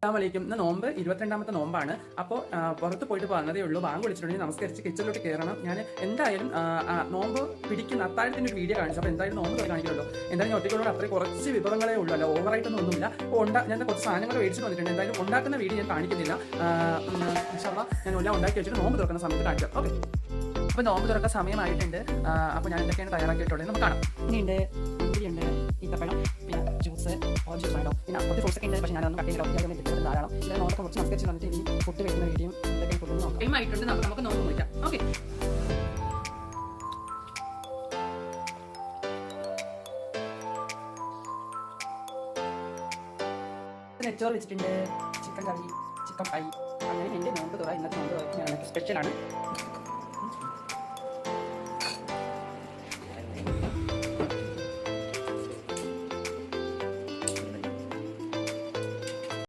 അസ്സലാമലൈക്കും. ഇന്ന് നോമ്പ് 22ാമത്തെ നോമ്പാണ്. അപ്പോൾ പുറത്ത് പോയിട്ട് വന്നതേ ഉള്ളൂ. ബാങ്ക് വിളിച്ചിട്ടുണ്ടെങ്കിൽ നമസ്കരിച്ച് കിച്ചണിലോട്ട് കയറണം. ഞാൻ എന്തായാലും നോമ്പ് പിടിക്കുന്ന അത്താഴത്തിൻ്റെ ഒരു വീഡിയോ കാണിച്ചു. അപ്പോൾ എന്തായാലും നോമ്പ് കാണിക്കുമല്ലോ. എന്തായാലും ഒറ്റയ്ക്കുള്ള അത്രയും കുറച്ച് വിഭവങ്ങളേ ഉള്ളൂ, അല്ല ഓവറായിട്ടൊന്നും ഒന്നുമില്ല. അപ്പോൾ ഞാൻ കുറച്ച് സാധനങ്ങൾ മേടിച്ചിട്ട് വന്നിട്ടുണ്ട്. എന്തായാലും ഉണ്ടാക്കുന്ന വീഡിയോ ഞാൻ കാണിക്കുന്നില്ല. ഇൻഷാല്ലാ ഞാൻ എല്ലാം ഉണ്ടാക്കി വെച്ചിട്ട് നോമ്പ് തുറക്കുന്ന സമയത്ത് കാണിക്കാം. ഓക്കെ, അപ്പോൾ നോമ്പ് തുറക്കാൻ സമയമായിട്ടുണ്ട്. അപ്പോൾ ഞാൻ എന്തൊക്കെയാണ് തയ്യാറാക്കിയിട്ടുള്ളത് നമുക്ക് കാണാം. ഇനിയുണ്ട് മുന്തിരിയുണ്ട്, ഈത്തപ്പഴം, പിന്നെ ജ്യൂസ്, ഓറഞ്ച് ജ്യൂസ് വേണം. പിന്നെ കുറച്ച് ഫ്രൂട്ട്സ് ഒക്കെ ഉണ്ട്, പക്ഷേ ഞാനൊന്നും കട്ട് ചെയ്തില്ല. ഇട്ടിട്ട് ധാരാളം. ഇത് നോമ്പ് കുറച്ച് നമസ്കരിച്ച് വന്നിട്ട് ഇനി ഫുഡ് കഴിക്കുന്ന വീഡിയോ എന്തൊക്കെ ഫുഡ് നോക്കാം. ടൈം ആയിട്ടുണ്ട്, നമുക്ക് നോമ്പ് മുറിക്കാം. ഓക്കെ, നെച്ചോറ് വെച്ചിട്ടുണ്ട്, ചിക്കൻ കറി, ചിക്കൻ ഫ്രൈ. അങ്ങനെ എൻ്റെ നോമ്പ് തുറ ഇന്നത്തെ നോമ്പ് തുറ സ്പെഷ്യലാണ്.